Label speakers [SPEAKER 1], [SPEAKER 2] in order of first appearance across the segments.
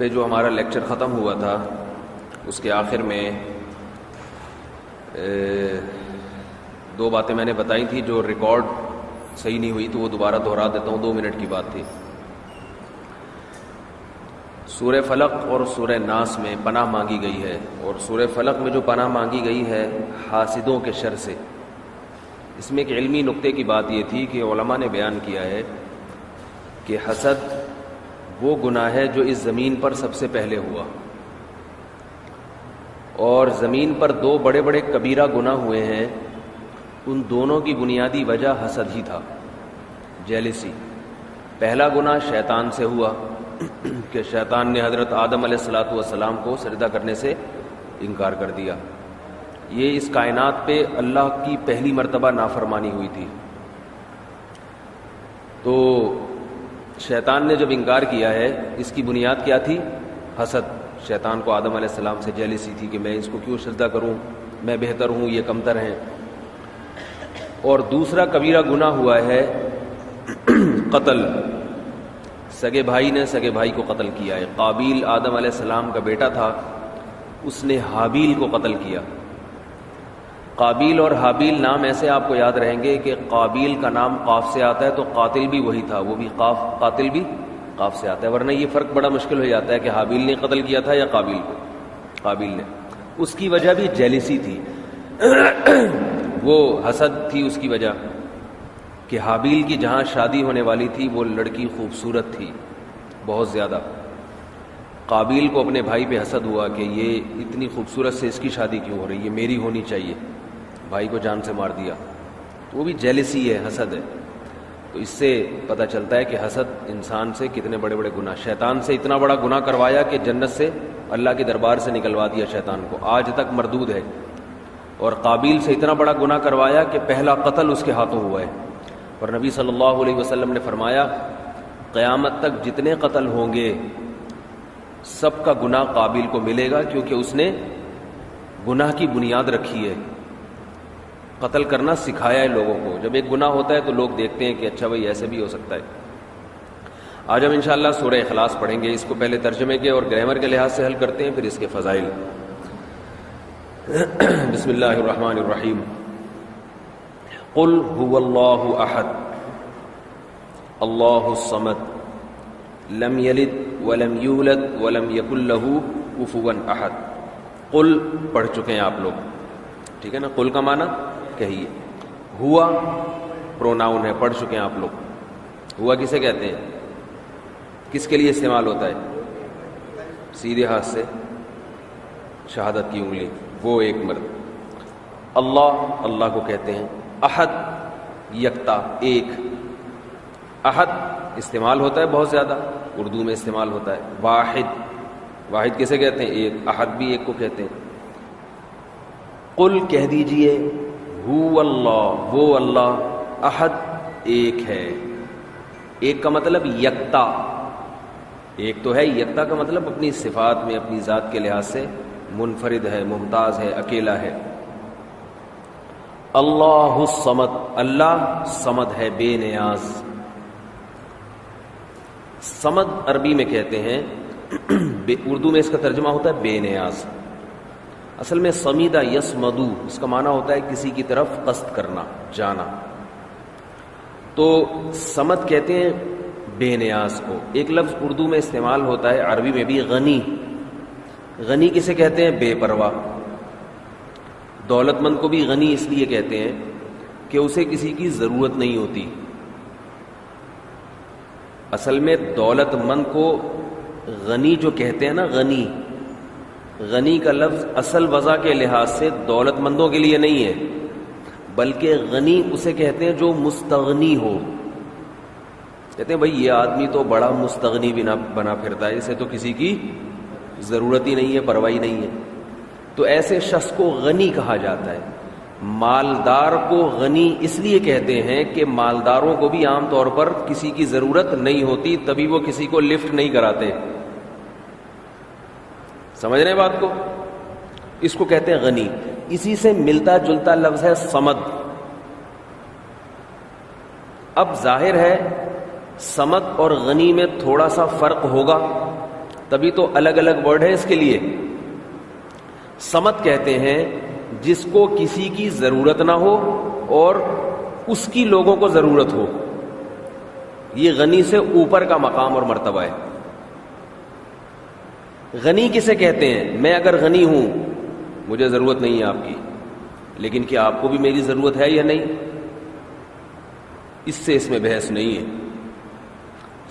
[SPEAKER 1] پہ جو ہمارا لیکچر ختم ہوا تھا اس کے آخر میں دو باتیں میں نے بتائی تھی جو ریکارڈ صحیح نہیں ہوئی تو وہ دوبارہ دہرا دیتا ہوں. 2 منٹ کی بات تھی. سورہ فلق اور سورہ ناس میں پناہ مانگی گئی ہے، اور سورہ فلق میں جو پناہ مانگی گئی ہے حاسدوں کے شر سے. اس میں ایک علمی نقطے کی بات یہ تھی کہ علماء نے بیان کیا ہے کہ حسد وہ گناہ ہے جو اس زمین پر سب سے پہلے ہوا، اور زمین پر 2 بڑے بڑے کبیرہ گناہ ہوئے ہیں، ان دونوں کی بنیادی وجہ حسد ہی تھا، جیلسی. پہلا گناہ شیطان سے ہوا کہ شیطان نے حضرت آدم علیہ السلام کو سجدہ کرنے سے انکار کر دیا. یہ اس کائنات پہ اللہ کی پہلی مرتبہ نافرمانی ہوئی تھی. تو شیطان نے جب انکار کیا ہے، اس کی بنیاد کیا تھی؟ حسد. شیطان کو آدم علیہ السلام سے جیلسی تھی کہ میں اس کو کیوں سجدہ کروں، میں بہتر ہوں، یہ کمتر ہیں. اور دوسرا کبیرہ گناہ ہوا ہے قتل. سگے بھائی نے سگے بھائی کو قتل کیا ہے. قابیل آدم علیہ السلام کا بیٹا تھا، اس نے حابیل کو قتل کیا. قابیل اور حابیل نام ایسے آپ کو یاد رہیں گے کہ قابیل کا نام قاف سے آتا ہے تو قاتل بھی وہی تھا، وہ بھی قاف، قاتل بھی قاف سے آتا ہے، ورنہ یہ فرق بڑا مشکل ہو جاتا ہے کہ حابیل نے قتل کیا تھا یا قابیل کو. قابیل نے. اس کی وجہ بھی جیلسی تھی، وہ حسد تھی اس کی وجہ کہ حابیل کی جہاں شادی ہونے والی تھی وہ لڑکی خوبصورت تھی بہت زیادہ. قابیل کو اپنے بھائی پہ حسد ہوا کہ یہ اتنی خوبصورت سے اس کی شادی کیوں ہو رہی ہے، میری ہونی چاہیے. بھائی کو جان سے مار دیا. تو وہ بھی جیلسی ہے، حسد ہے. تو اس سے پتہ چلتا ہے کہ حسد انسان سے کتنے بڑے بڑے گناہ. شیطان سے اتنا بڑا گناہ کروایا کہ جنت سے اللہ کے دربار سے نکلوا دیا شیطان کو، آج تک مردود ہے. اور قابیل سے اتنا بڑا گناہ کروایا کہ پہلا قتل اس کے ہاتھوں ہوا ہے. اور نبی صلی اللہ علیہ وسلم نے فرمایا قیامت تک جتنے قتل ہوں گے سب کا گناہ قابیل کو ملے گا، کیونکہ اس نے گناہ کی بنیاد رکھی ہے، قتل کرنا سکھایا ہے لوگوں کو. جب ایک گناہ ہوتا ہے تو لوگ دیکھتے ہیں کہ اچھا بھائی ایسے بھی ہو سکتا ہے. آج ہم انشاءاللہ سورہ اخلاص پڑھیں گے. اس کو پہلے ترجمے کے اور گرامر کے لحاظ سے حل کرتے ہیں، پھر اس کے فضائل. بسم اللہ الرحمن الرحیم. قل هو اللہ احد اللہ الصمد لم یلد ولم یولد ولم یکن لہ کفوا احد. قل پڑھ چکے ہیں آپ لوگ، ٹھیک ہے نا؟ قل کا معنی کہیے. ہوا پروناؤن ہے، پڑھ چکے ہیں آپ لوگ. ہوا کسے کہتے ہیں؟ کس کے لیے استعمال ہوتا ہے؟ سیدھے ہاتھ سے شہادت کی انگلی، وہ ایک مرد. اللہ، اللہ کو کہتے ہیں. احد یکتا، ایک. احد استعمال ہوتا ہے بہت زیادہ، اردو میں استعمال ہوتا ہے. واحد، واحد کسے کہتے ہیں؟ ایک. احد بھی ایک کو کہتے ہیں. قل کہہ دیجئے هو اللہ، وہ اللہ، احد ایک ہے. ایک کا مطلب یکتا، ایک تو ہے. یکتا کا مطلب اپنی صفات میں اپنی ذات کے لحاظ سے منفرد ہے، ممتاز ہے، اکیلا ہے. اللہ الصمد، اللہ صمد ہے، بے نیاز. صمد عربی میں کہتے ہیں، اردو میں اس کا ترجمہ ہوتا ہے بے نیاز. اصل میں صمیدہ یسمدو، اس کا معنی ہوتا ہے کسی کی طرف قصد کرنا، جانا. تو صمد کہتے ہیں بے نیاز کو. ایک لفظ اردو میں استعمال ہوتا ہے عربی میں بھی، غنی. غنی کسے کہتے ہیں؟ بے پرواہ. دولت مند کو بھی غنی اس لیے کہتے ہیں کہ اسے کسی کی ضرورت نہیں ہوتی. اصل میں دولت مند کو غنی جو کہتے ہیں نا، غنی، غنی کا لفظ اصل وضع کے لحاظ سے دولت مندوں کے لیے نہیں ہے، بلکہ غنی اسے کہتے ہیں جو مستغنی ہو. کہتے ہیں بھائی یہ آدمی تو بڑا مستغنی بنا پھرتا ہے، اسے تو کسی کی ضرورت ہی نہیں ہے، پرواہ نہیں ہے. تو ایسے شخص کو غنی کہا جاتا ہے. مالدار کو غنی اس لیے کہتے ہیں کہ مالداروں کو بھی عام طور پر کسی کی ضرورت نہیں ہوتی، تبھی وہ کسی کو لفٹ نہیں کراتے. سمجھ رہے ہیں بات کو؟ اس کو کہتے ہیں غنی. اسی سے ملتا جلتا لفظ ہے صمد. اب ظاہر ہے صمد اور غنی میں تھوڑا سا فرق ہوگا، تبھی تو الگ الگ ورڈ ہے اس کے لیے. صمد کہتے ہیں جس کو کسی کی ضرورت نہ ہو اور اس کی لوگوں کو ضرورت ہو. یہ غنی سے اوپر کا مقام اور مرتبہ ہے. غنی کسے کہتے ہیں؟ میں اگر غنی ہوں، مجھے ضرورت نہیں ہے آپ کی، لیکن کیا آپ کو بھی میری ضرورت ہے یا نہیں؟ اس میں بحث نہیں ہے.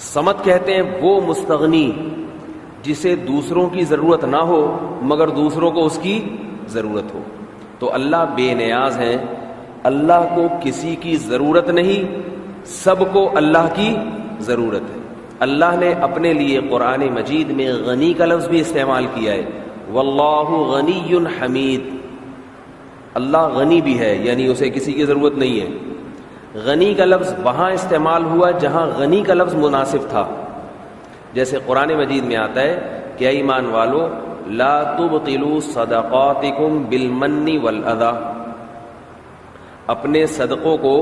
[SPEAKER 1] صمد کہتے ہیں وہ مستغنی جسے دوسروں کی ضرورت نہ ہو مگر دوسروں کو اس کی ضرورت ہو. تو اللہ بے نیاز ہیں، اللہ کو کسی کی ضرورت نہیں، سب کو اللہ کی ضرورت ہے. اللہ نے اپنے لیے قرآن مجید میں غنی کا لفظ بھی استعمال کیا ہے. واللہ غنی حمید. اللہ غنی بھی ہے، یعنی اسے کسی کی ضرورت نہیں ہے. غنی کا لفظ وہاں استعمال ہوا جہاں غنی کا لفظ مناسب تھا. جیسے قرآن مجید میں آتا ہے کہ اے ایمان والو لا تبطلوا صدقاتکم بالمن والاذی، اپنے صدقوں کو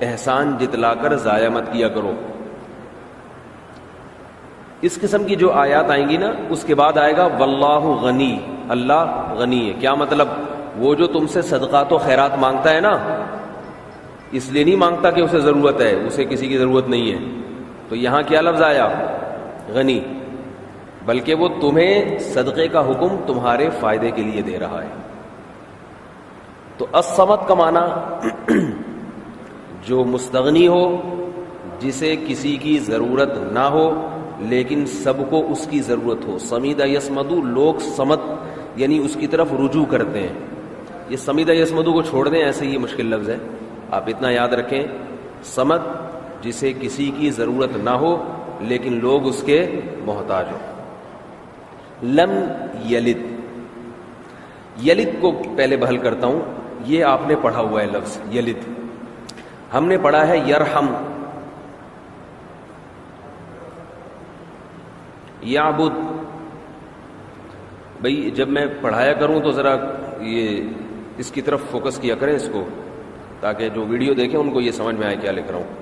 [SPEAKER 1] احسان جتلا کر ضائع مت کیا کرو. اس قسم کی جو آیات آئیں گی نا، اس کے بعد آئے گا واللہ غنی، اللہ غنی ہے. کیا مطلب؟ وہ جو تم سے صدقات و خیرات مانگتا ہے نا، اس لیے نہیں مانگتا کہ اسے ضرورت ہے، اسے کسی کی ضرورت نہیں ہے. تو یہاں کیا لفظ آیا؟ غنی. بلکہ وہ تمہیں صدقے کا حکم تمہارے فائدے کے لیے دے رہا ہے. تو الصمد کا معنی جو مستغنی ہو، جسے کسی کی ضرورت نہ ہو لیکن سب کو اس کی ضرورت ہو. سمید یسمدو، لوگ سمد یعنی اس کی طرف رجوع کرتے ہیں. یہ سمید یسمدو کو چھوڑ دیں، ایسے یہ مشکل لفظ ہے، آپ اتنا یاد رکھیں. سمد جسے کسی کی ضرورت نہ ہو لیکن لوگ اس کے محتاج ہو. لم یلد، یلد کو پہلے بحل کرتا ہوں. یہ آپ نے پڑھا ہوا ہے لفظ یلد. ہم نے پڑھا ہے یرحم، یعبد. بھئی جب میں پڑھایا کروں تو ذرا یہ اس کی طرف فوکس کیا کریں اس کو، تاکہ جو ویڈیو دیکھیں ان کو یہ سمجھ میں آئے کیا لکھ رہا ہوں.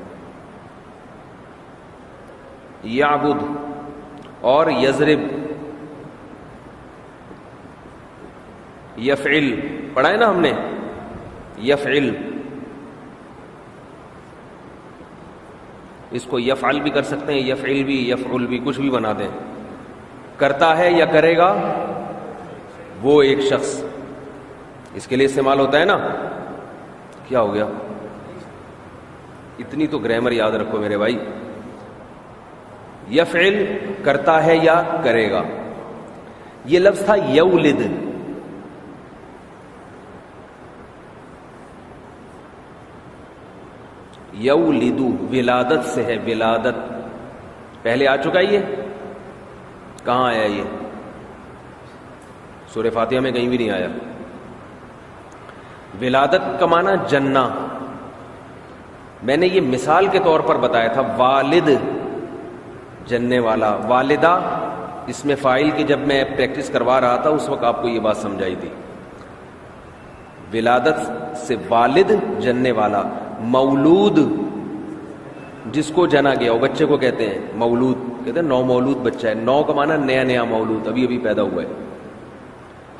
[SPEAKER 1] یعبد اور یضرب، یفعل پڑھا ہے نا ہم نے، یفعل. اس کو یفعل بھی کر سکتے ہیں، یفعل بھی، یفعل بھی، کچھ بھی بنا دیں. کرتا ہے یا کرے گا وہ ایک شخص، اس کے لیے استعمال ہوتا ہے نا. کیا ہو گیا؟ اتنی تو گرامر یاد رکھو میرے بھائی. یفعل کرتا ہے یا کرے گا. یہ لفظ تھا یولد. یولدو ولادت سے ہے، ولادت پہلے آ چکا. یہ کہاں آیا؟ یہ سورہ فاتحہ میں کہیں بھی نہیں آیا. ولادت کا معنی جننا. میں نے یہ مثال کے طور پر بتایا تھا. والد جننے والا، والدہ اس میں فاعل کی جب میں پریکٹس کروا رہا تھا اس وقت آپ کو یہ بات سمجھائی تھی. ولادت سے والد جننے والا. مولود جس کو جنا گیا، وہ بچے کو کہتے ہیں مولود، کہتے ہیں نو مولود بچہ ہے. نو کا معنی نیا نیا مولود، ابھی ابھی پیدا ہوا ہے.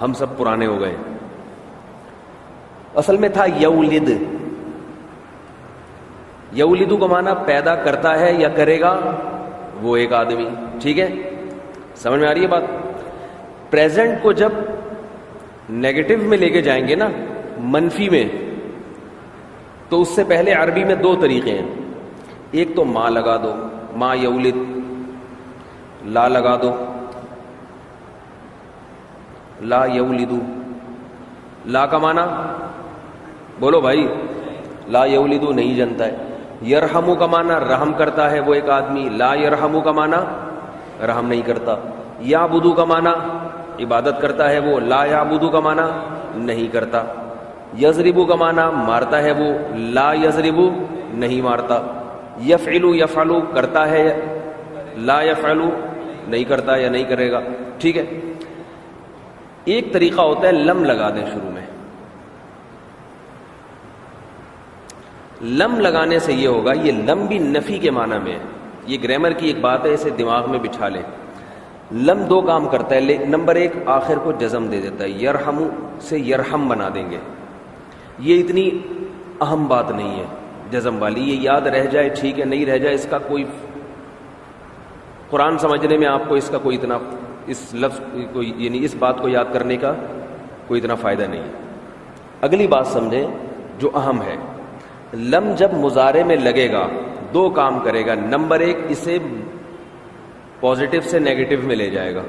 [SPEAKER 1] ہم سب پرانے ہو گئے. اصل میں تھا یولد. یولدو کا معنی پیدا کرتا ہے یا کرے گا وہ ایک آدمی. ٹھیک ہے، سمجھ میں آ رہی ہے بات؟ پریزنٹ کو جب نیگیٹو میں لے کے جائیں گے نا، منفی میں، تو اس سے پہلے عربی میں دو طریقے ہیں. ایک تو ما لگا دو، ما یولد. لا لگا دو، لا یولدو. لا کا معنی بولو بھائی، لا یولدو نہیں جنتا ہے. یرحمو کا معنی رحم کرتا ہے وہ ایک آدمی. لا یرحمو کا معنی رحم نہیں کرتا. یعبدو کا معنی عبادت کرتا ہے وہ. لا یعبدو کا معنی نہیں کرتا. یضربو کا معنی مارتا ہے وہ. لا یضربو نہیں مارتا. یفعلو یفعلو کرتا ہے، لا یفعلو نہیں کرتا یا نہیں کرے گا. ٹھیک ہے. ایک طریقہ ہوتا ہے لم لگا دیں شروع میں. لم لگانے سے یہ ہوگا، یہ لم بھی نفی کے معنی میں ہے. یہ گرامر کی ایک بات ہے، اسے دماغ میں بٹھا لیں. لم دو کام کرتا ہے. نمبر ایک آخر کو جزم دے دیتا ہے, یرحم سے یرحم بنا دیں گے. یہ اتنی اہم بات نہیں ہے جزم والی, یہ یاد رہ جائے ٹھیک ہے, نہیں رہ جائے اس کا کوئی, قرآن سمجھنے میں آپ کو اس کا کوئی اتنا, اس لفظ کو یعنی اس بات کو یاد کرنے کا کوئی اتنا فائدہ نہیں ہے. اگلی بات سمجھیں جو اہم ہے, لم جب مضارع میں لگے گا دو کام کرے گا. نمبر ایک اسے پازیٹو سے نیگیٹو میں لے جائے گا.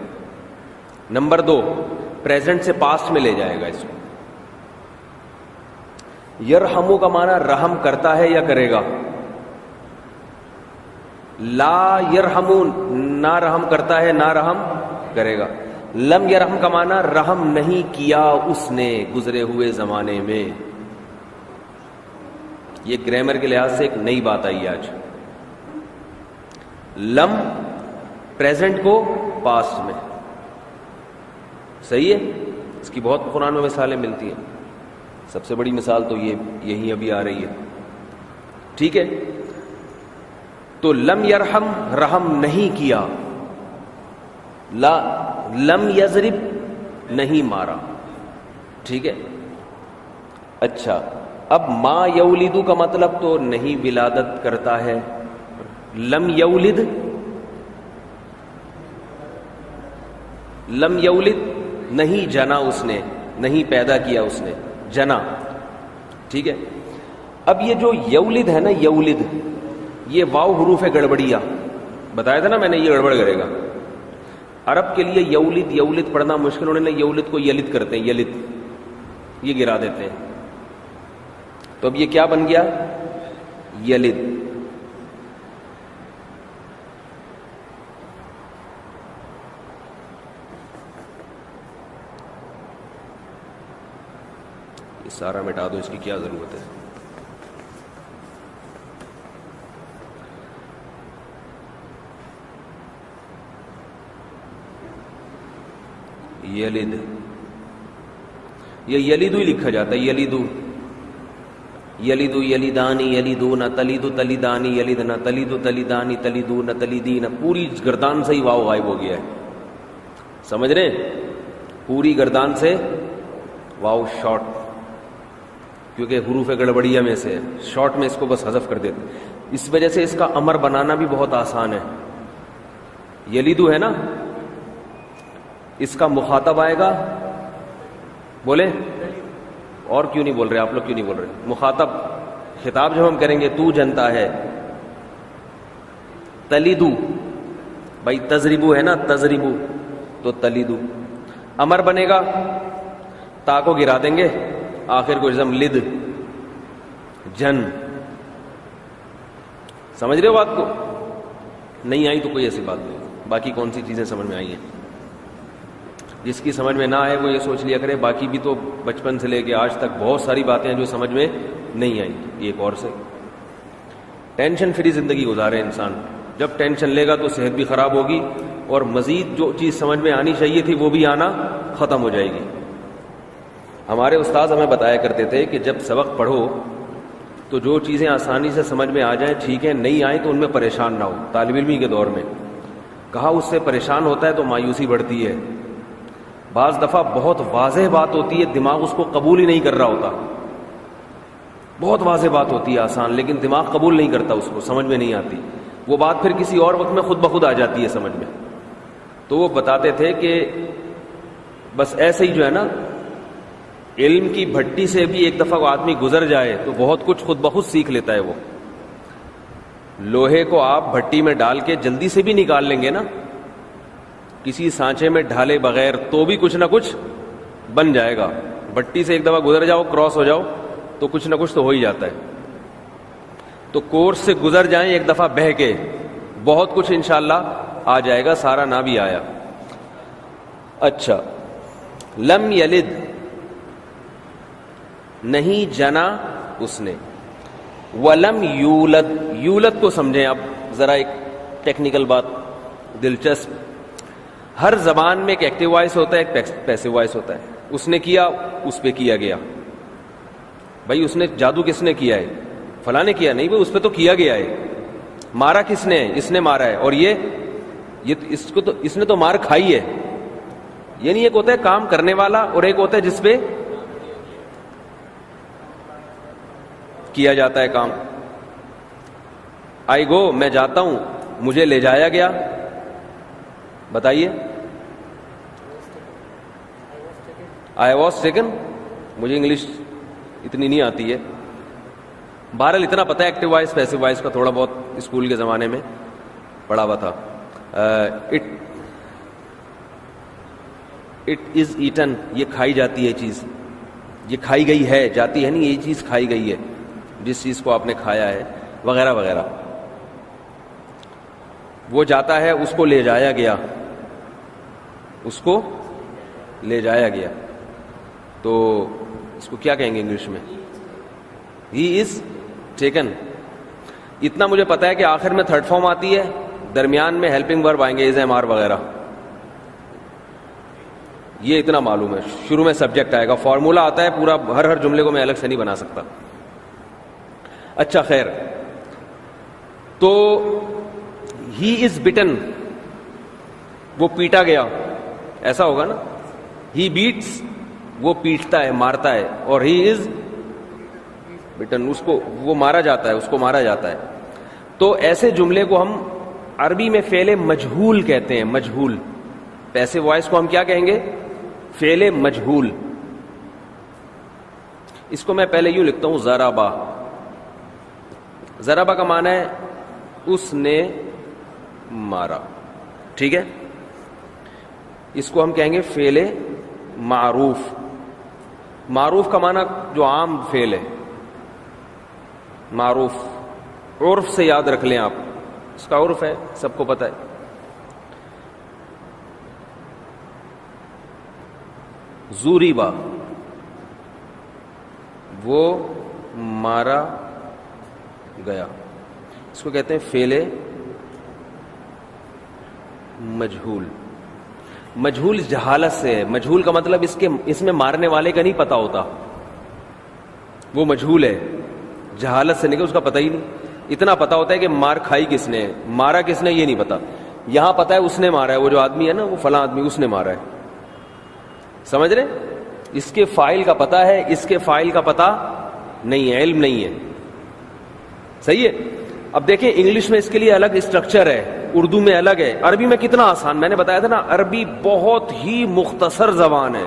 [SPEAKER 1] نمبر دو پریزنٹ سے پاسٹ میں لے جائے گا اس کو. یرحمو کا معنی رحم کرتا ہے یا کرے گا, لا یرحمو نہ رحم کرتا ہے نہ رحم کرے گا. لم یرحم کا معنی رحم نہیں کیا اس نے گزرے ہوئے زمانے میں. یہ گرامر کے لحاظ سے ایک نئی بات آئی آج. لم پریزنٹ کو پاسٹ میں, صحیح ہے. اس کی بہت قرآن میں مثالیں ملتی ہیں. سب سے بڑی مثال تو یہی ابھی آ رہی ہے, ٹھیک ہے. تو لم یرحم رحم نہیں کیا, لم یضرب نہیں مارا, ٹھیک ہے. اچھا, اب ما یولدو کا مطلب تو نہیں ولادت کرتا ہے. لم یولد, لم یولد نہیں جنا اس نے, نہیں پیدا کیا اس نے, جنا, ٹھیک ہے. اب یہ جو یولد ہے نا, یولد, یہ واو حروف گڑبڑیا بتایا تھا نا میں نے, یہ گڑبڑ کرے گا. عرب کے لیے یولد یولد پڑھنا مشکل, انہوں نے یولد کو یلد کرتے ہیں, یلد, یہ گرا دیتے ہیں. تو اب یہ کیا بن گیا, یلد. یہ سارا مٹا دو, اس کی کیا ضرورت ہے. یلد, یہ یلیدو ہی لکھا جاتا ہے, یلیدو, یلیدو یلیدانی یلیدون تلیدو تلیدانی یلیدنا تلیدو تلیدانی تلیدون تلیدین. پوری گردان سے ہی واو غائب ہو گیا ہے, سمجھ رہے ہیں, پوری گردان سے واو شارٹ, کیونکہ حروف گڑبڑیا میں سے شارٹ میں اس کو بس حذف کر دیتے. اس وجہ سے اس کا امر بنانا بھی بہت آسان ہے. یلیدو ہے نا, اس کا مخاطب آئے گا, بولے, اور کیوں نہیں بول رہے آپ لوگ, کیوں نہیں بول رہے؟ مخاطب خطاب جب ہم کریں گے تو جنتا ہے. تلیدو, بھائی تضربو ہے نا, تضربو, تو تلیدو. امر بنے گا, تا کو گرا دیں گے, آخر کو جزم, لد, جن. سمجھ رہے ہو بات کو؟ نہیں آئی تو کوئی ایسی بات نہیں. باقی کون سی چیزیں سمجھ میں آئی ہیں؟ جس کی سمجھ میں نہ آئے وہ یہ سوچ لیا کرے باقی بھی تو بچپن سے لے کے آج تک بہت ساری باتیں ہیں جو سمجھ میں نہیں آئی. ایک اور سے ٹینشن فری زندگی گزارے انسان. جب ٹینشن لے گا تو صحت بھی خراب ہوگی, اور مزید جو چیز سمجھ میں آنی چاہیے تھی وہ بھی آنا ختم ہو جائے گی. ہمارے استاذ ہمیں بتایا کرتے تھے کہ جب سبق پڑھو تو جو چیزیں آسانی سے سمجھ میں آ جائیں ٹھیک ہے, نہیں آئیں تو ان میں پریشان نہ ہو. طالب علمی کے دور میں کہا اس سے پریشان ہوتا ہے تو مایوسی بڑھتی ہے. بعض دفعہ بہت واضح بات ہوتی ہے, دماغ اس کو قبول ہی نہیں کر رہا ہوتا. بہت واضح بات ہوتی ہے آسان, لیکن دماغ قبول نہیں کرتا, اس کو سمجھ میں نہیں آتی. وہ بات پھر کسی اور وقت میں خود بخود آ جاتی ہے سمجھ میں. تو وہ بتاتے تھے کہ بس ایسے ہی جو ہے نا, علم کی بھٹی سے بھی ایک دفعہ وہ آدمی گزر جائے تو بہت کچھ خود بخود سیکھ لیتا ہے. وہ لوہے کو آپ بھٹی میں ڈال کے جلدی سے بھی نکال لیں گے نا, کسی سانچے میں ڈھالے بغیر, تو بھی کچھ نہ کچھ بن جائے گا. بھٹی سے ایک دفعہ گزر جاؤ, کراس ہو جاؤ, تو کچھ نہ کچھ تو ہو ہی جاتا ہے. تو کورس سے گزر جائیں ایک دفعہ بہہ کے, بہت کچھ انشاءاللہ آ جائے گا, سارا نہ بھی آیا. اچھا, لم یلد نہیں جنا اس نے, ولم یولد, یولد کو سمجھیں اب ذرا, ایک ٹیکنیکل بات دلچسپ. ہر زبان میں ایک ایکٹیو وائس ہوتا ہے, ایک پیسیو وائس ہوتا ہے. اس نے کیا, اس پہ کیا گیا. بھائی اس نے جادو کس نے کیا ہے؟ فلاں نے کیا. نہیں بھائی, اس پہ تو کیا گیا ہے. مارا کس نے؟ اس نے مارا ہے. اور یہ اس نے تو مار کھائی ہے. یعنی ایک ہوتا ہے کام کرنے والا اور ایک ہوتا ہے جس پہ کیا جاتا ہے کام. آئی گو میں جاتا ہوں, مجھے لے جایا گیا. بتائیے. I was taken. مجھے انگلش اتنی نہیں آتی ہے, بہرحال اتنا پتہ ہے ایکٹیو وائس پیسو وائس کا تھوڑا بہت اسکول کے زمانے میں پڑھا ہوا تھا. اٹ از ایٹن, یہ کھائی جاتی ہے چیز, یہ کھائی گئی ہے, جاتی ہے نہیں, یہ چیز کھائی گئی ہے, جس چیز کو آپ نے کھایا ہے وغیرہ وغیرہ. وہ جاتا ہے, اس کو لے جایا گیا, اس کو لے جایا گیا. تو اس کو کیا کہیں گے انگلش میں؟ ہی از ٹیکن. اتنا مجھے پتا ہے کہ آخر میں تھرڈ فارم آتی ہے, درمیان میں ہیلپنگ ورب آئیں گے, از ایم آر وغیرہ. یہ اتنا معلوم ہے. شروع میں سبجیکٹ آئے گا, فارمولا آتا ہے پورا, ہر جملے کو میں الگ سے نہیں بنا سکتا. اچھا خیر, تو ہی از بٹن, وہ پیٹا گیا, ایسا ہوگا نا. ہی بیٹس, وہ پیٹتا ہے, مارتا ہے, اور ہی از بٹن, اس کو وہ مارا جاتا ہے, اس کو مارا جاتا ہے. تو ایسے جملے کو ہم عربی میں فعل مجہول کہتے ہیں. مجہول پیسو وائس کو ہم کیا کہیں گے؟ فعل مجہول. اس کو میں پہلے یوں لکھتا ہوں, ضربا. ضربا کا معنی ہے اس نے مارا, ٹھیک ہے. اس کو ہم کہیں گے فعل معروف. معروف کا معنی جو عام فعل ہے, معروف. عرف سے یاد رکھ لیں آپ, اس کا عرف ہے, سب کو پتہ ہے. زوریبا, وہ مارا گیا. اس کو کہتے ہیں فعل مجہول. مجہول جہالت سے ہے. مجہول کا مطلب اس میں مارنے والے کا نہیں پتا ہوتا, وہ مجہول ہے. جہالت سے نہیں, اس کا پتہ ہی نہیں. اتنا پتا ہوتا ہے کہ مار کھائی کس نے, مارا کس نے, یہ نہیں پتا. یہاں پتا ہے اس نے مارا ہے, وہ جو آدمی ہے نا, وہ فلاں آدمی, اس نے مارا ہے. سمجھ رہے؟ اس کے فاعل کا پتا ہے, اس کے فاعل کا پتا نہیں ہے, علم نہیں ہے. صحیح ہے. اب دیکھیں انگلش میں اس کے لیے الگ اسٹرکچر ہے, اردو میں الگ ہے. عربی میں کتنا آسان, میں نے بتایا تھا نا, عربی بہت ہی مختصر زبان ہے.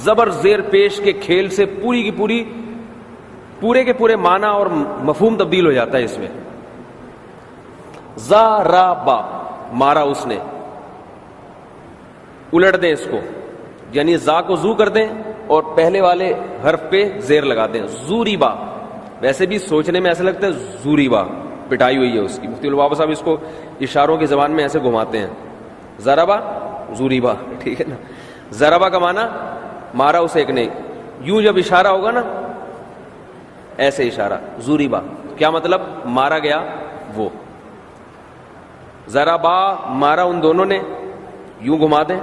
[SPEAKER 1] زبر زیر پیش کے کھیل سے پوری کی پوری, پورے کے پورے معنی اور مفہوم تبدیل ہو جاتا ہے اس میں. ضربا, مارا اس نے. الٹ دیں اس کو, یعنی زا کو زو کر دیں اور پہلے والے حرف پہ زیر لگا دیں. زوریبا. ویسے بھی سوچنے میں ایسا لگتا ہے زوریبا پٹائی ہوئی ہے اس کی. مفتی البابا صاحب اس کو اشاروں کی زبان میں ایسے گھماتے ہیں, ضربا زوریبا, ٹھیک ہے نا. ضربا کا معنی مارا اسے ایک نے. یوں جب اشارہ ہوگا نا, ایسے اشارہ, زوریبا کیا مطلب؟ مارا گیا وہ. ضربا, مارا ان دونوں نے, یوں گھما دیں.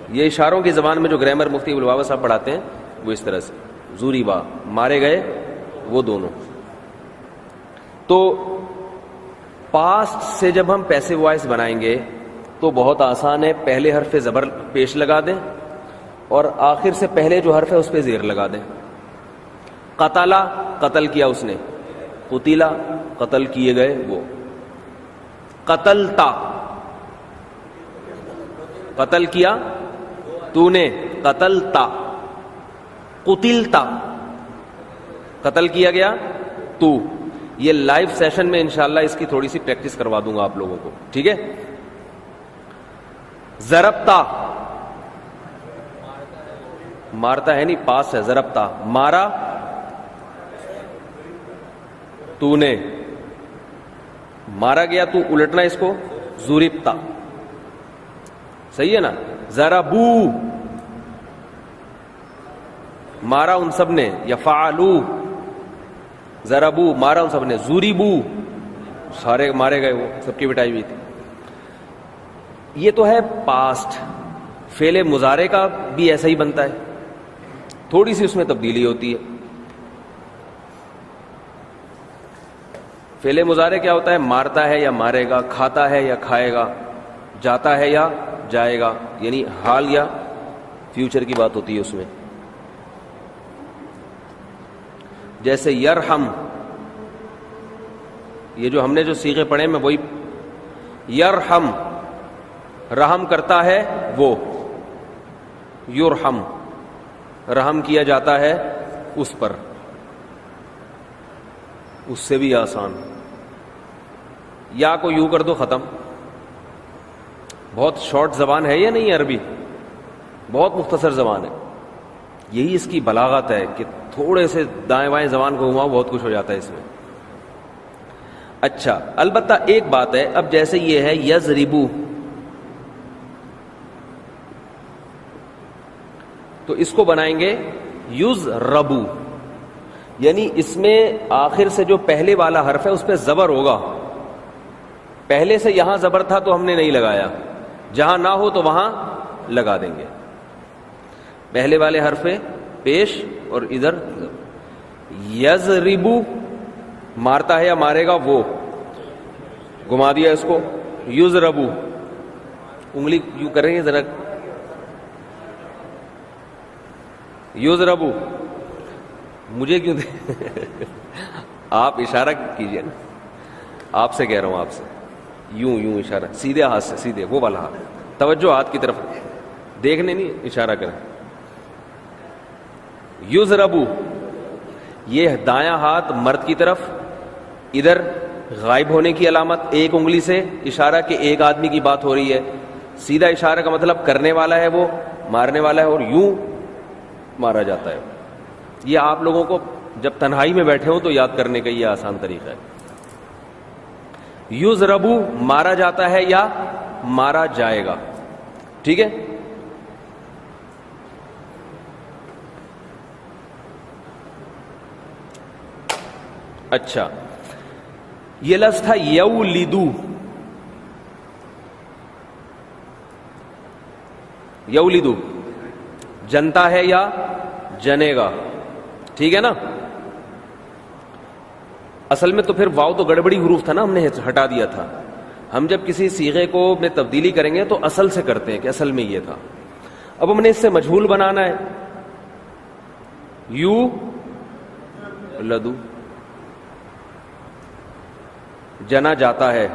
[SPEAKER 1] یہ اشاروں کی زبان میں جو گرامر مفتی البابا صاحب پڑھاتے ہیں وہ اس طرح سے, زوریبا, مارے گئے وہ دونوں. تو پاسٹ سے جب ہم پیسو وائس بنائیں گے تو بہت آسان ہے. پہلے حرف پہ زبر پیش لگا دیں اور آخر سے پہلے جو حرف ہے اس پہ زیر لگا دیں. قتلا, قتل کیا اس نے. قتیلا, قتل کیے گئے وہ. قتلتا, قتل کیا تو نے. قتلتا. قتلتا, قتل کیا گیا تو. یہ لائیو سیشن میں انشاءاللہ اس کی تھوڑی سی پریکٹس کروا دوں گا آپ لوگوں کو, ٹھیک ہے. ضربتا, مارتا ہے نہیں, پاس ہے. ضربتا, مارا تو نے. مارا گیا تو, الٹنا اس کو, زوربتا. صحیح ہے نا. ضربو, مارا ان سب نے. یفعلو, ضربو, مارا ان سب نے. زوریبو, سارے مارے گئے, وہ سب کی پٹائی ہوئی تھی. یہ تو ہے پاسٹ. فعل مضارع کا بھی ایسا ہی بنتا ہے, تھوڑی سی اس میں تبدیلی ہوتی ہے. فعل مضارع کیا ہوتا ہے؟ مارتا ہے یا مارے گا, کھاتا ہے یا کھائے گا, جاتا ہے یا جائے گا، یعنی حال یا فیوچر کی بات ہوتی ہے اس میں. جیسے یرحم، یہ جو ہم نے جو صیغے پڑھے میں وہی، یرحم رحم کرتا ہے وہ، یرحم رحم کیا جاتا ہے اس پر، اس سے بھی آسان. یا کو یوں کر دو ختم. بہت شارٹ زبان ہے یا نہیں عربی؟ بہت مختصر زبان ہے. یہی اس کی بلاغت ہے کہ تھوڑے سے دائیں بائیں زبان کو گھماؤ بہت کچھ ہو جاتا ہے اس میں. اچھا البتہ ایک بات ہے، اب جیسے یہ ہے یضربو، تو اس کو بنائیں گے یضربو، یعنی اس میں آخر سے جو پہلے والا حرف ہے اس پہ زبر ہوگا. پہلے سے یہاں زبر تھا تو ہم نے نہیں لگایا، جہاں نہ ہو تو وہاں لگا دیں گے. پہلے والے حرف پہ پیش اور ادھر یضربو، مارتا ہے یا مارے گا وہ، گھما دیا اس کو. یضربو انگلی یوں کریں گے ذرا، یضربو مجھے کیوں آپ اشارہ کیجئے نا، آپ سے کہہ رہا ہوں، آپ سے یوں یوں اشارہ، سیدھے ہاتھ سے، سیدھے وہ والا ہاتھ، توجہ ہاتھ کی طرف، دیکھنے نہیں اشارہ کریں. یضربو یہ دایاں ہاتھ مرد کی طرف، ادھر غائب ہونے کی علامت، ایک انگلی سے اشارہ کہ ایک آدمی کی بات ہو رہی ہے. سیدھا اشارہ کا مطلب کرنے والا ہے وہ، مارنے والا ہے، اور یوں مارا جاتا ہے. یہ آپ لوگوں کو جب تنہائی میں بیٹھے ہوں تو یاد کرنے کا یہ آسان طریقہ ہے. یضربو مارا جاتا ہے یا مارا جائے گا. ٹھیک ہے. اچھا یہ لفظ تھا یولیدو، یولیدو جنتا ہے یا جنے گا. ٹھیک ہے نا. اصل میں تو پھر واو تو گڑبڑی حروف تھا نا، ہم نے ہٹا دیا تھا. ہم جب کسی صیغے کو میں تبدیلی کریں گے تو اصل سے کرتے ہیں کہ اصل میں یہ تھا. اب ہم نے اس سے مجہول بنانا ہے. یو لدو جنا جاتا ہے،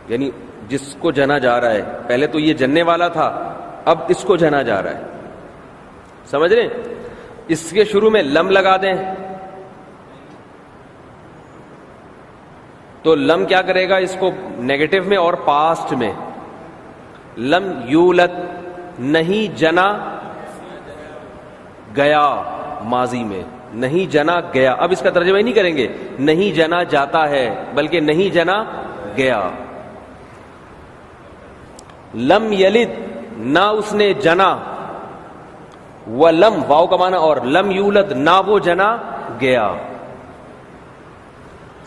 [SPEAKER 1] یعنی جس کو جنا جا رہا ہے. پہلے تو یہ جننے والا تھا، اب اس کو جنا جا رہا ہے. سمجھ رہے ہیں؟ اس کے شروع میں لم لگا دیں تو لم کیا کرے گا اس کو نیگیٹو میں اور پاسٹ میں. لم یولد نہیں جنا گیا، ماضی میں نہیں جنا گیا. اب اس کا ترجمہ ہی نہیں کریں گے نہیں جنا جاتا ہے، بلکہ نہیں جنا گیا. لم یلد نہ اس نے جنا، ولم واو کا معنی، اور لم یولد نہ وہ جنا گیا.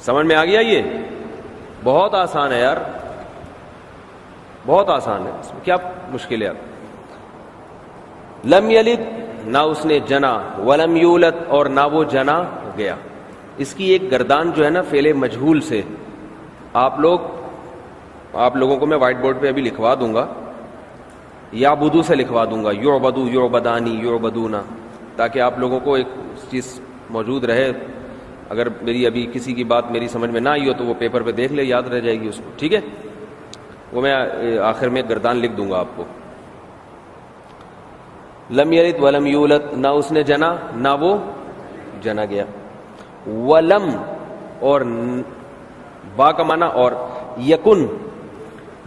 [SPEAKER 1] سمجھ میں آ گیا؟ یہ بہت آسان ہے یار، بہت آسان ہے، اس میں کیا مشکل ہے؟ لم یلد نہ اس نے جنا، ولم یولد اور نہ وہ جنا گیا. اس کی ایک گردان جو ہے نا فعل مجہول سے، آپ لوگوں کو میں وائٹ بورڈ پہ ابھی لکھوا دوں گا، یا بدو سے لکھوا دوں گا، یعبدو یعبدانی یعبدونا، تاکہ آپ لوگوں کو ایک چیز موجود رہے. اگر میری ابھی کسی کی بات میری سمجھ میں نہ آئی ہو تو وہ پیپر پہ دیکھ لے، یاد رہ جائے گی اس کو. ٹھیک ہے، وہ میں آخر میں گردان لکھ دوں گا آپ کو. لم یلد ولم یولد نہ اس نے جنا نہ وہ جنا گیا. ولم اور با کا معنی، اور یکن،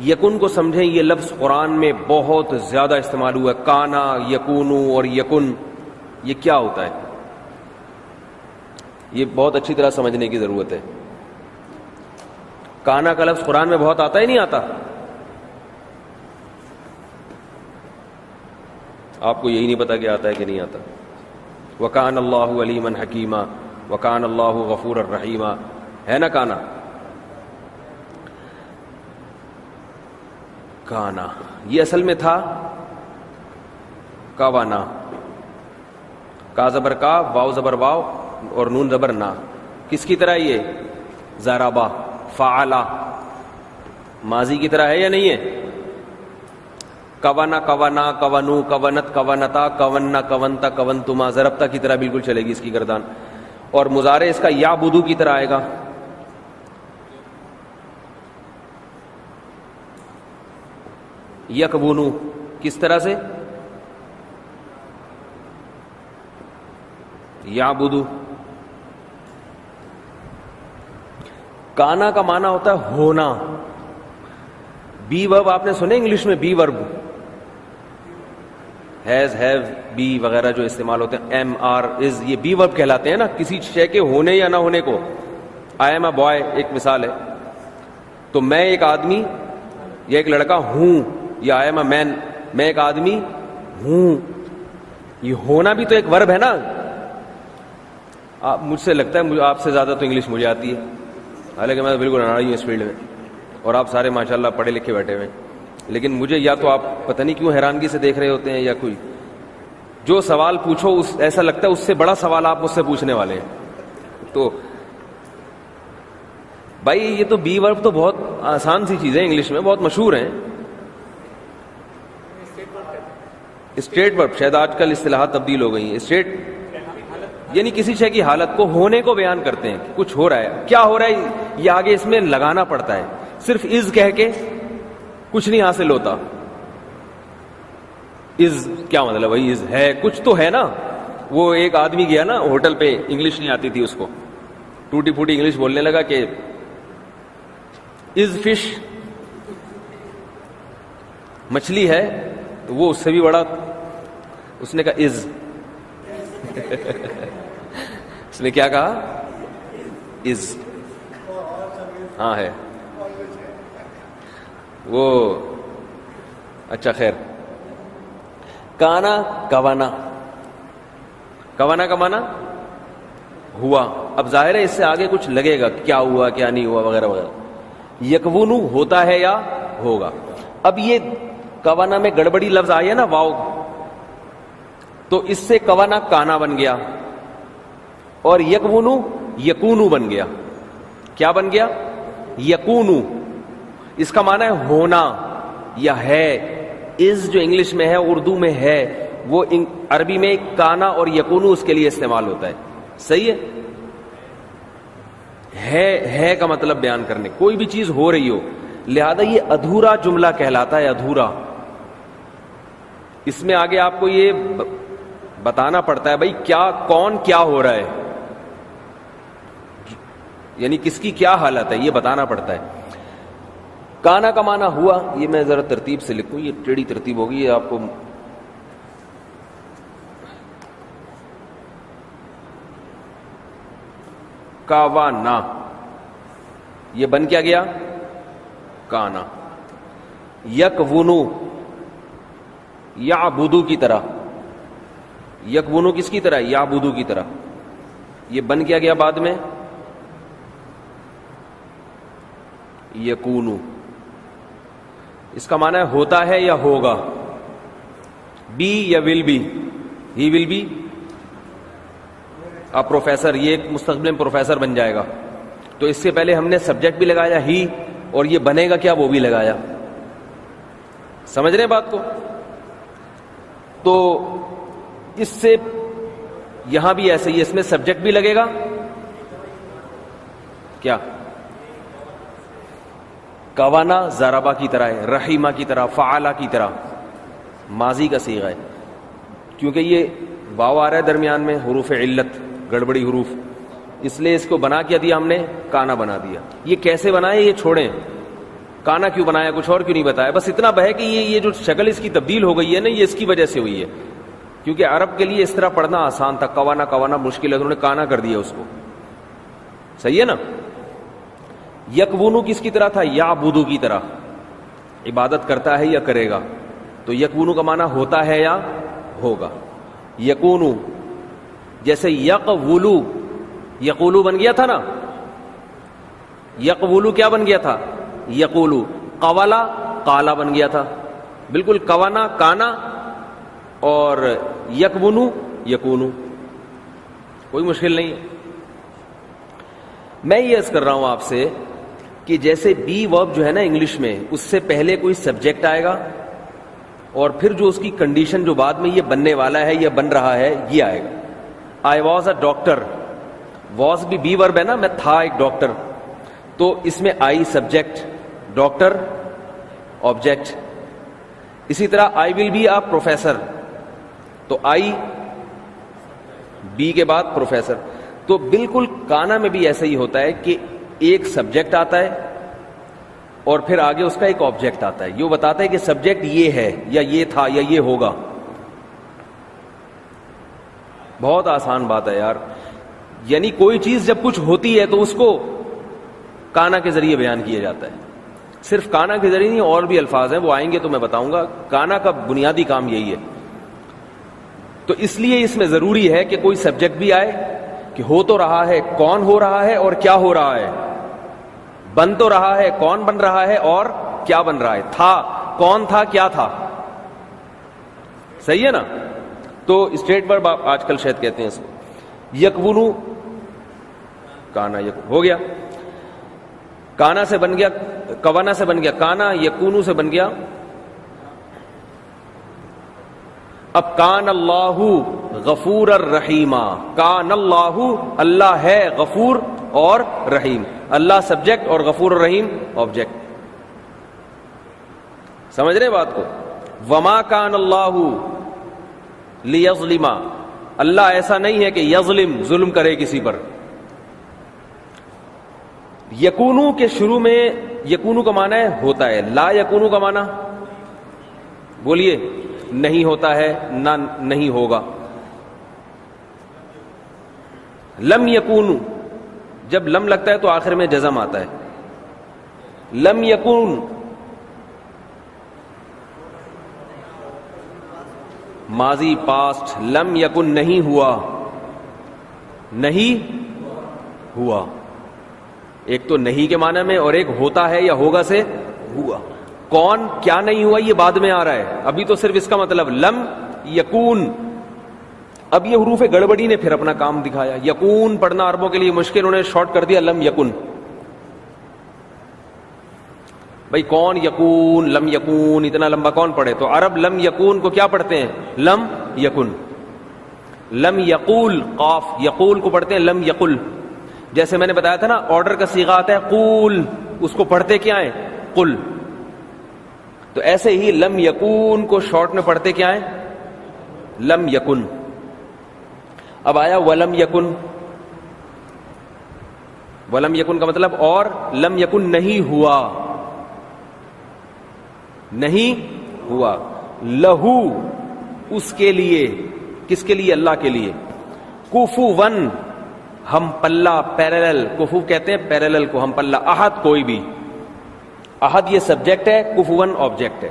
[SPEAKER 1] یکن کو سمجھیں. یہ لفظ قرآن میں بہت زیادہ استعمال ہوا ہے. کانا یکونو اور یکن، یہ کیا ہوتا ہے؟ یہ بہت اچھی طرح سمجھنے کی ضرورت ہے. کانا کا لفظ قرآن میں بہت آتا ہی نہیں آتا؟ آپ کو یہی نہیں پتا کہ آتا ہے کہ نہیں آتا. وَكَانَ اللَّهُ عَلِيمًا حَكِيمًا وَكَانَ اللَّهُ غَفُورًا رَحِيمًا، ہے نا کانا؟ کانا یہ اصل میں تھا کاوانا. کا زبر کا، واو زبر واو اور نون زبر نا. کس کی طرح؟ یہ ضربا، فعلا، ماضی کی طرح ہے یا نہیں ہے؟ کوانا کوانا کونو کونت کونتا کوننا کونتا کونتما، ضربتا کی طرح بالکل چلے گی اس کی گردان. اور مضارع اس کا یعبدو کی طرح آئے گا. یکونو کس طرح سے؟ یعبدو. کانا کا معنی ہوتا ہے ہونا. بی ورب آپ نے سنے انگلش میں؟ بی ورب ہیز، ہیو، بی وغیرہ جو استعمال ہوتے ہیں، ایم، آر، از، یہ بی ورب کہلاتے ہیں نا کسی شے کے ہونے یا نہ ہونے کو. آئی ایم اے بوائے ایک مثال ہے. تو میں ایک آدمی یا ایک لڑکا ہوں، یا آئی ایم اے مین، میں ایک آدمی ہوں. یہ ہونا بھی تو ایک ورب ہے نا. مجھ سے لگتا ہے آپ سے زیادہ تو انگلش مجھے آتی ہے، حالانکہ میں بالکل اناڑی ہوں اس فیلڈ میں، اور آپ سارے ماشاءاللہ پڑھے لکھے بیٹھے ہوئے ہیں. لیکن مجھے یا تو آپ پتہ نہیں کیوں حیرانگی سے دیکھ رہے ہوتے ہیں، یا کوئی جو سوال پوچھو ایسا لگتا ہے اس سے بڑا سوال آپ مجھ سے پوچھنے والے ہیں. تو بھائی یہ تو بی ورب تو بہت آسان سی چیزیں انگلش میں بہت مشہور ہیں. اسٹیٹ ورب شاید آج کل اصطلاحات تبدیل ہو گئی ہیں. اسٹیٹ یعنی کسی شے کی حالت کو، ہونے کو بیان کرتے ہیں. کچھ ہو رہا ہے، کیا ہو رہا ہے یہ آگے اس میں لگانا پڑتا ہے. صرف از کہہ کے کچھ نہیں حاصل ہوتا. از کیا مطلب بھائی؟ از ہے، کچھ تو ہے نا. وہ ایک آدمی گیا نا ہوٹل پہ، انگلش نہیں آتی تھی اس کو، ٹوٹی پھوٹی انگلش بولنے لگا کہ از فش، مچھلی ہے. تو وہ اس سے بھی بڑا، اس نے کہا از. اس نے کیا کہا؟ از. ہاں ہے وہ. اچھا خیر. کانا کوانا، کوانا کا معنی ہوا. اب ظاہر ہے اس سے آگے کچھ لگے گا، کیا ہوا کیا نہیں ہوا وغیرہ وغیرہ. یکونو ہوتا ہے یا ہوگا. اب یہ کوانا میں گڑبڑی لفظ آئی ہے نا واو، تو اس سے کوانا کانا بن گیا، اور یکونو یکونو بن گیا. کیا بن گیا؟ یکونو. اس کا معنی ہے ہونا یا ہے. از جو انگلش میں ہے، اردو میں ہے، وہ عربی میں کانا اور یکونو اس کے لیے استعمال ہوتا ہے. صحیح ہے کا مطلب بیان کرنے، کوئی بھی چیز ہو رہی ہو. لہذا یہ ادھورا جملہ کہلاتا ہے. ادھورا. اس میں آگے آپ کو یہ بتانا پڑتا ہے بھائی کیا، کون کیا ہو رہا ہے، یعنی کس کی کیا حالت ہے، یہ بتانا پڑتا ہے. کانا کا معنی ہوا. یہ میں ذرا ترتیب سے لکھوں، یہ ٹیڑھی ترتیب ہوگی، یہ آپ کو کاوانا. یہ بن کیا گیا؟ کانا. یکونو یعبدو کی طرح. یکونو کس کی طرح؟ یعبدو کی طرح. یہ بن کیا گیا بعد میں؟ یکونو. اس کا معنی ہے ہوتا ہے یا ہوگا. بی یا will be. He will be a professor, یہ ایک مستقبل میں پروفیسر بن جائے گا. تو اس سے پہلے ہم نے سبجیکٹ بھی لگایا ہی، اور یہ بنے گا کیا وہ بھی لگایا. سمجھ رہے ہیں بات کو؟ تو اس سے یہاں بھی ایسے ہی، اس میں سبجیکٹ بھی لگے گا کیا؟ کوانا ضربا کی طرح ہے، رحیمہ کی طرح، فعلا کی طرح، ماضی کا صیغہ ہے. کیونکہ یہ واو آ رہا ہے درمیان میں، حروف علت، گڑبڑی حروف، اس لیے اس کو بنا کیا دیا ہم نے؟ کانا بنا دیا. یہ کیسے بنائے یہ چھوڑیں، کانا کیوں بنایا، کچھ اور کیوں نہیں بتایا. بس اتنا بہ کہ یہ جو شکل اس کی تبدیل ہو گئی ہے نا، یہ اس کی وجہ سے ہوئی ہے. کیونکہ عرب کے لیے اس طرح پڑھنا آسان تھا. کوانا کوانا مشکل ہے، انہوں نے کانا کر دیا اس کو. صحیح ہے نا؟ یکونو کس کی طرح تھا؟ یعبدو کی طرح. عبادت کرتا ہے یا کرے گا. تو یکونو کا معنی ہوتا ہے یا ہوگا. یکونو جیسے یقولو، یقولو بن گیا تھا نا. یقولو کیا بن گیا تھا؟ یقولو. قوالا قالا بن گیا تھا. بالکل کوانا کانا، اور یکونو یکونو. کوئی مشکل نہیں ہے. میں یہ عرض کر رہا ہوں آپ سے کہ جیسے بی ورب جو ہے نا انگلش میں، اس سے پہلے کوئی سبجیکٹ آئے گا، اور پھر جو اس کی کنڈیشن جو بعد میں یہ بننے والا ہے یا بن رہا ہے یہ آئے گا. I was a doctor, was بھی بی ورب ہے نا, میں تھا ایک ڈاکٹر, تو اس میں آئی سبجیکٹ, ڈاکٹر آبجیکٹ. اسی طرح آئی ول بی اے پروفیسر, تو آئی بی کے بعد پروفیسر. تو بالکل کانا میں بھی ایسا ہی ہوتا ہے کہ ایک سبجیکٹ آتا ہے اور پھر آگے اس کا ایک آبجیکٹ آتا ہے, یہ بتاتا ہے کہ سبجیکٹ یہ ہے یا یہ تھا یا یہ ہوگا. بہت آسان بات ہے یار, یعنی کوئی چیز جب کچھ ہوتی ہے تو اس کو کانا کے ذریعے بیان کیا جاتا ہے. صرف کانا کے ذریعے نہیں, اور بھی الفاظ ہیں, وہ آئیں گے تو میں بتاؤں گا. کانا کا بنیادی کام یہی ہے. تو اس لیے اس میں ضروری ہے کہ کوئی سبجیکٹ بھی آئے کہ ہو تو رہا ہے, کون ہو رہا ہے اور کیا ہو رہا ہے, بن تو رہا ہے, کون بن رہا ہے اور کیا بن رہا ہے, تھا کون تھا, کیا تھا. صحیح ہے نا. تو اسٹیٹ ورب آج کل شاید کہتے ہیں اس کو. یکونو کانا ہو گیا, کانا سے بن گیا, کوانا سے بن گیا کانا, یکونو سے بن گیا. اب کان اللہ غفور الرحیم, کان اللہ, اللہ ہے غفور اور رحیم. اللہ سبجیکٹ اور غفور الرحیم آبجیکٹ. سمجھ رہے بات کو. وما کان اللہ لیظلم, اللہ ایسا نہیں ہے کہ یظلم, ظلم کرے کسی پر. یکونو کے شروع میں یکونو کا معنی ہے ہوتا ہے, لا یکونو کا معنی بولیے نہیں ہوتا ہے, نہ نہیں ہوگا. لم یکونو, جب لم لگتا ہے تو آخر میں جزم آتا ہے. لم یکون ماضی پاسٹ, لم یکن نہیں ہوا, نہیں ہوا. ایک تو نہیں کے معنی میں اور ایک ہوتا ہے یا ہوگا سے ہوا. کون کیا نہیں ہوا یہ بعد میں آ رہا ہے, ابھی تو صرف اس کا مطلب لم یکون. اب یہ حروف گڑبڑی نے پھر اپنا کام دکھایا. یکون پڑھنا عربوں کے لیے مشکل, انہوں نے شارٹ کر دیا لم یکن. بھائی کون یکون, لم یکون, اتنا لمبا کون پڑھے؟ تو عرب لم یکون کو کیا پڑھتے ہیں؟ لم یکن. لم یقول, قاف, یقول کو پڑھتے ہیں لم یقل. جیسے میں نے بتایا تھا نا آرڈر کا صیغہ آتا ہے قول, اس کو پڑھتے کیا ہیں؟ قل. تو ایسے ہی لم یکون کو شارٹ میں پڑھتے کیا ہیں؟ لم یکن. اب آیا ولم یکن. ولم یکن کا مطلب اور لم یکن نہیں ہوا, نہیں ہوا. لہو اس کے لیے, کس کے لیے؟ اللہ کے لیے. کفوون ہم پلہ, پیرالل, کفو کہتے ہیں پیرالل کو, ہم پلہ. احد کوئی بھی, احد یہ سبجیکٹ ہے, کفوون آبجیکٹ ہے.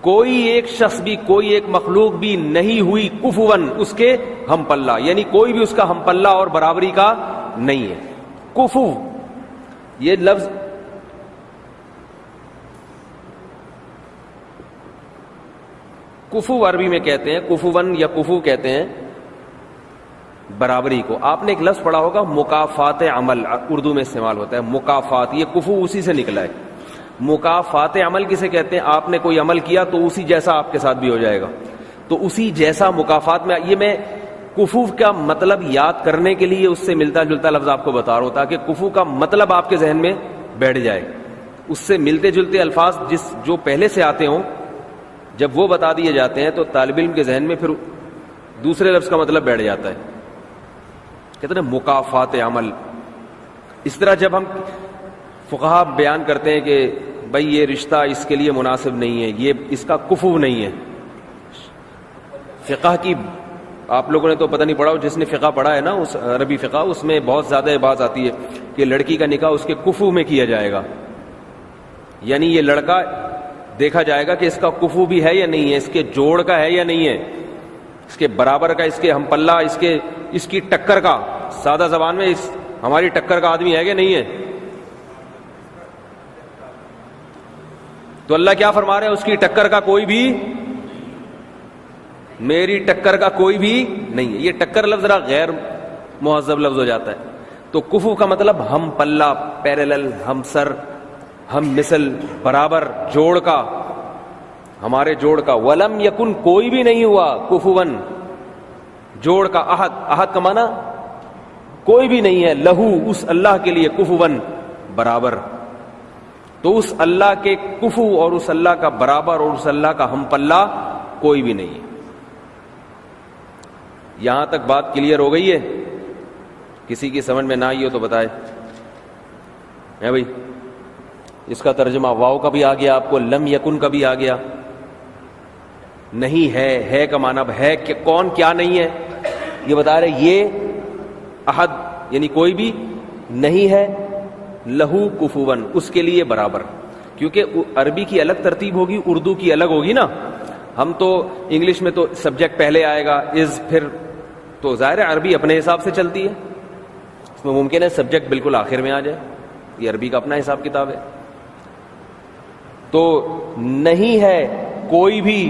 [SPEAKER 1] کوئی ایک شخص بھی, کوئی ایک مخلوق بھی نہیں ہوئی کفوون اس کے ہم پلہ, یعنی کوئی بھی اس کا ہم پلہ اور برابری کا نہیں ہے. کفو یہ لفظ کفو عربی میں کہتے ہیں, کفوون یا کفو کہتے ہیں برابری کو. آپ نے ایک لفظ پڑھا ہوگا مکافات عمل, اردو میں استعمال ہوتا ہے مکافات, یہ کفو اسی سے نکلا ہے. مکافات عمل کسے کہتے ہیں؟ آپ نے کوئی عمل کیا تو اسی جیسا آپ کے ساتھ بھی ہو جائے گا, تو اسی جیسا مکافات میں. یہ میں کفو کا مطلب یاد کرنے کے لیے اس سے ملتا جلتا لفظ آپ کو بتا رہا ہوں تاکہ کفو کا مطلب آپ کے ذہن میں بیٹھ جائے. اس سے ملتے جلتے الفاظ جو پہلے سے آتے ہوں جب وہ بتا دیے جاتے ہیں تو طالب علم کے ذہن میں پھر دوسرے لفظ کا مطلب بیٹھ جاتا ہے. کہتے ہیں مکافات عمل. اس طرح جب ہم فقہا بیان کرتے ہیں کہ بھائی یہ رشتہ اس کے لیے مناسب نہیں ہے, یہ اس کا کفو نہیں ہے. فقہ کی آپ لوگوں نے تو پتہ نہیں پڑھا, جس نے فقہ پڑھا ہے نا, اس عربی فقہ, اس میں بہت زیادہ بات آتی ہے کہ لڑکی کا نکاح اس کے کفو میں کیا جائے گا, یعنی یہ لڑکا دیکھا جائے گا کہ اس کا کفو بھی ہے یا نہیں ہے, اس کے جوڑ کا ہے یا نہیں ہے, اس کے برابر کا, اس کے ہم پلہ, اس کی ٹکر کا, سادہ زبان میں ہماری ٹکر کا آدمی ہے کہ نہیں ہے. تو اللہ کیا فرما رہے ہیں؟ اس کی ٹکر کا کوئی بھی, میری ٹکر کا کوئی بھی نہیں ہے. یہ ٹکر لفظ ذرا غیر مہذب لفظ ہو جاتا ہے. تو کفو کا مطلب ہم پلہ, پیرالل, ہم سر, ہم مثل, برابر, جوڑ کا, ہمارے جوڑ کا. ولم یکن کوئی بھی نہیں ہوا, کفون جوڑ کا, احد احد کا معنی کوئی بھی نہیں ہے, لہو اس اللہ کے لیے, کفون برابر. تو اس اللہ کے کفو اور اس اللہ کا برابر اور اس اللہ کا ہم پلہ کوئی بھی نہیں ہے. یہاں تک بات کلیئر ہو گئی ہے؟ کسی کی سمجھ میں نہ آئی ہو تو بتائے. ہے بھائی, اس کا ترجمہ واو کا بھی آ گیا آپ کو, لم یکن کا بھی آ گیا. نہیں ہے کا معنی ہے کہ کون کیا نہیں ہے, یہ بتا رہے یہ احد یعنی کوئی بھی نہیں ہے, لہو کفون اس کے لیے برابر. کیونکہ عربی کی الگ ترتیب ہوگی, اردو کی الگ ہوگی نا. ہم تو انگلش میں تو سبجیکٹ پہلے آئے گا, از, پھر تو ظاہر ہے عربی اپنے حساب سے چلتی ہے. اس میں ممکن ہے سبجیکٹ بالکل آخر میں آ جائے, یہ عربی کا اپنا حساب کتاب ہے. تو نہیں ہے کوئی بھی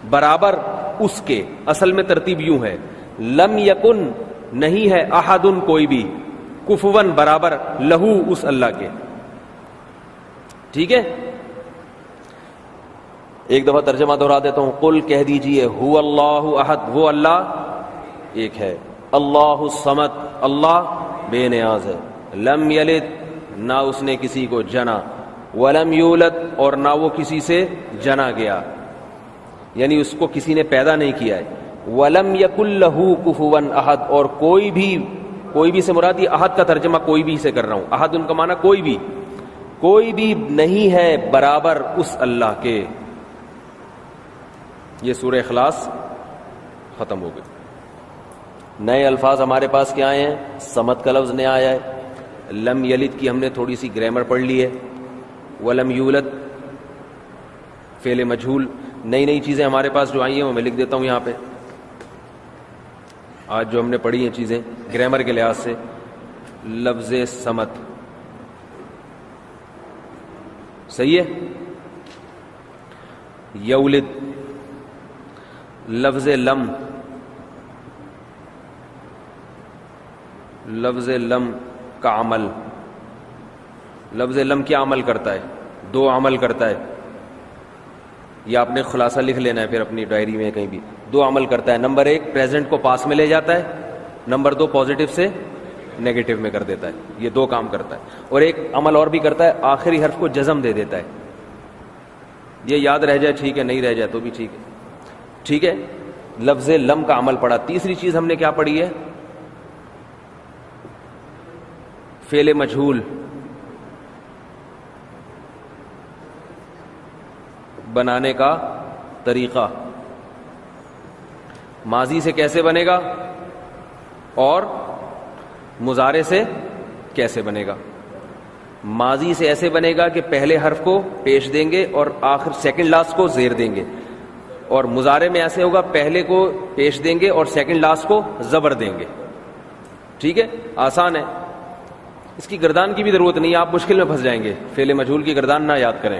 [SPEAKER 1] برابر اس کے, اصل میں ترتیب یوں ہے, لم یکن نہیں ہے, احدن کوئی بھی, کفون برابر, لہو اس اللہ کے. ٹھیک ہے, ایک دفعہ ترجمہ دہرا دیتا ہوں. قل کہہ دیجئے, هو اللہ احد, وہ اللہ ایک ہے, اللہ الصمد اللہ بے نیاز ہے, لم یلد نہ اس نے کسی کو جنا, ولم یولد اور نہ وہ کسی سے جنا گیا, یعنی اس کو کسی نے پیدا نہیں کیا ہے. ولم یکن لہ کفوا احد, اور کوئی بھی سے مراد یہ احد کا ترجمہ کوئی بھی سے کر رہا ہوں. احد ان کا معنی کوئی بھی نہیں ہے برابر اس اللہ کے. یہ سورہ اخلاص ختم ہو گئی. نئے الفاظ ہمارے پاس کیا آئے ہیں؟ صمد کا لفظ نیا آیا ہے, لم یلد کی ہم نے تھوڑی سی گرامر پڑھ لی ہے, ولم یولد فعل مجہول. نئی چیزیں ہمارے پاس جو آئی ہیں وہ میں لکھ دیتا ہوں یہاں پہ. آج جو ہم نے پڑھی ہیں چیزیں گرامر کے لحاظ سے, لفظ صمد صحیح ہے, یولد, لفظ لم, لفظ لم کا عمل. لفظ لم کیا عمل کرتا ہے؟ دو عمل کرتا ہے, یہ آپ نے خلاصہ لکھ لینا ہے پھر اپنی ڈائری میں کہیں بھی. دو عمل کرتا ہے. نمبر ایک, پریزنٹ کو پاس میں لے جاتا ہے. نمبر دو, پازیٹو سے نیگیٹو میں کر دیتا ہے. یہ دو کام کرتا ہے. اور ایک عمل اور بھی کرتا ہے, آخری حرف کو جزم دے دیتا ہے. یہ یاد رہ جائے ٹھیک ہے, نہیں رہ جائے تو بھی ٹھیک ہے. ٹھیک ہے, لفظ لم کا عمل پڑھا. تیسری چیز ہم نے کیا پڑھی ہے؟ فعل مجہول بنانے کا طریقہ. ماضی سے کیسے بنے گا اور مضارع سے کیسے بنے گا؟ ماضی سے ایسے بنے گا کہ پہلے حرف کو پیش دیں گے اور آخر سیکنڈ لاسٹ کو زیر دیں گے. اور مضارع میں ایسے ہوگا, پہلے کو پیش دیں گے اور سیکنڈ لاسٹ کو زبر دیں گے. ٹھیک ہے, آسان ہے. اس کی گردان کی بھی ضرورت نہیں ہے, آپ مشکل میں پھنس جائیں گے. فعل مجہول کی گردان نہ یاد کریں.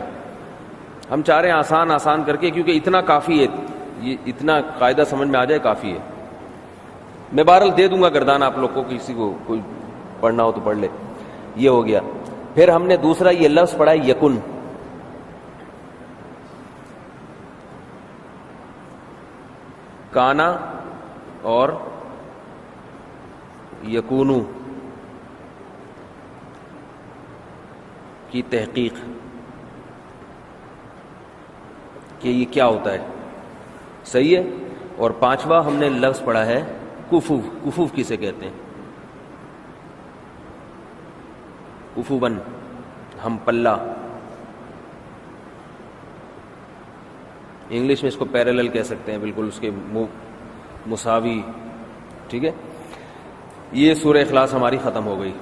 [SPEAKER 1] ہم چاہ رہے ہیں آسان کر کے, کیونکہ اتنا کافی ہے, یہ اتنا قاعدہ سمجھ میں آ جائے کافی ہے. میں بہرحال دے دوں گا گردان آپ لوگ کو, کسی کو کوئی پڑھنا ہو تو پڑھ لے. یہ ہو گیا. پھر ہم نے دوسرا یہ لفظ پڑھا ہے یکن. کانا اور یکونو کی تحقیق کہ یہ کیا ہوتا ہے. صحیح ہے. اور پانچواں ہم نے لفظ پڑھا ہے کفوف. کفوف کسے کہتے ہیں؟ کفوبن, ہم پلہ. انگلش میں اس کو پیرالل کہہ سکتے ہیں, بالکل اس کے مساوی. ٹھیک ہے, یہ سورہ اخلاص ہماری ختم ہو گئی.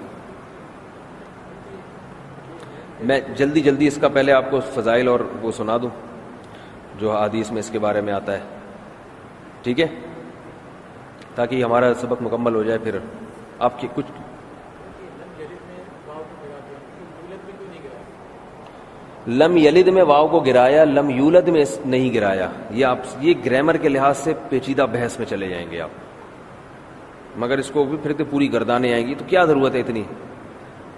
[SPEAKER 1] میں جلدی اس کا پہلے آپ کو فضائل اور وہ سنا دوں جو حدیث میں اس کے بارے میں آتا ہے. ٹھیک ہے, تاکہ ہمارا سبق مکمل ہو جائے. پھر آپ کی کچھ لم یلد میں واو کو گرایا, لم یولد میں نہیں گرایا. یہ گرامر کے لحاظ سے پیچیدہ بحث میں چلے جائیں گے آپ, مگر اس کو بھی پھر تو پوری گردانیں آئیں گی. تو کیا ضرورت ہے اتنی؟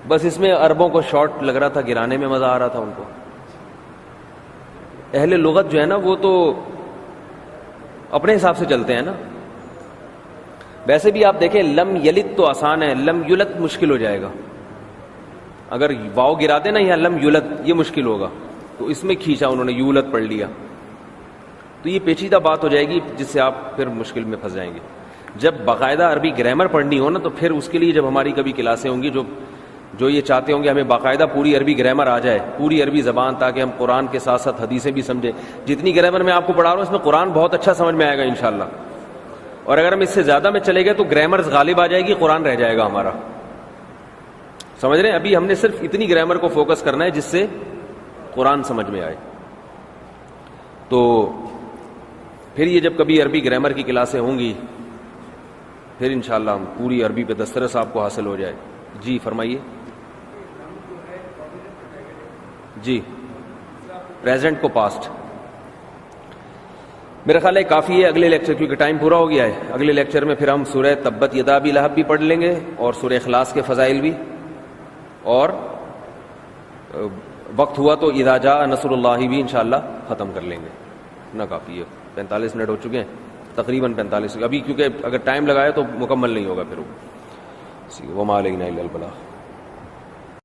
[SPEAKER 1] بس اس میں عربوں کو شارٹ لگ رہا تھا, گرانے میں مزہ آ رہا تھا ان کو. اہل لغت جو ہے نا وہ تو اپنے حساب سے چلتے ہیں نا. ویسے بھی آپ دیکھیں لم یلد تو آسان ہے, لم یلد مشکل ہو جائے گا. اگر واو گرا دیں نا یا لم یلد یہ مشکل ہوگا, تو اس میں کھینچا انہوں نے, یولد پڑھ لیا, تو یہ پیچیدہ بات ہو جائے گی جس سے آپ پھر مشکل میں پھنس جائیں گے. جب باقاعدہ عربی گرامر پڑھنی ہو نا تو پھر اس کے لیے جب ہماری کبھی کلاسیں ہوں گی, جو یہ چاہتے ہوں گے ہمیں باقاعدہ پوری عربی گرامر آ جائے, پوری عربی زبان, تاکہ ہم قرآن کے ساتھ ساتھ حدیثیں بھی سمجھیں. جتنی گرامر میں آپ کو پڑھا رہا ہوں اس میں قرآن بہت اچھا سمجھ میں آئے گا انشاءاللہ, اور اگر ہم اس سے زیادہ میں چلے گئے تو گرامر غالب آ جائے گی, قرآن رہ جائے گا ہمارا. سمجھ رہے ہیں؟ ابھی ہم نے صرف اتنی گرامر کو فوکس کرنا ہے جس سے قرآن سمجھ میں آئے. تو پھر یہ جب کبھی عربی گرامر کی کلاسیں ہوں گی پھر انشاءاللہ ہم پوری عربی پہ دسترس آپ کو حاصل ہو جائے. جی فرمائیے. جی پریزنٹ کو پاسٹ, میرا خیال ہے کافی ہے. اگلے لیکچر, کیونکہ ٹائم پورا ہو گیا ہے, اگلے لیکچر میں پھر ہم سورہ تبت یدا ابی لہب بھی پڑھ لیں گے اور سورہ اخلاص کے فضائل بھی, اور وقت ہوا تو اذا جاء نصر اللہ بھی انشاءاللہ ختم کر لیں گے. اتنا کافی ہے, 45 منٹ ہو چکے ہیں تقریباً 45. ابھی کیونکہ اگر ٹائم لگایا تو مکمل نہیں ہوگا پھر وہ. وما علینا الا البلاغ.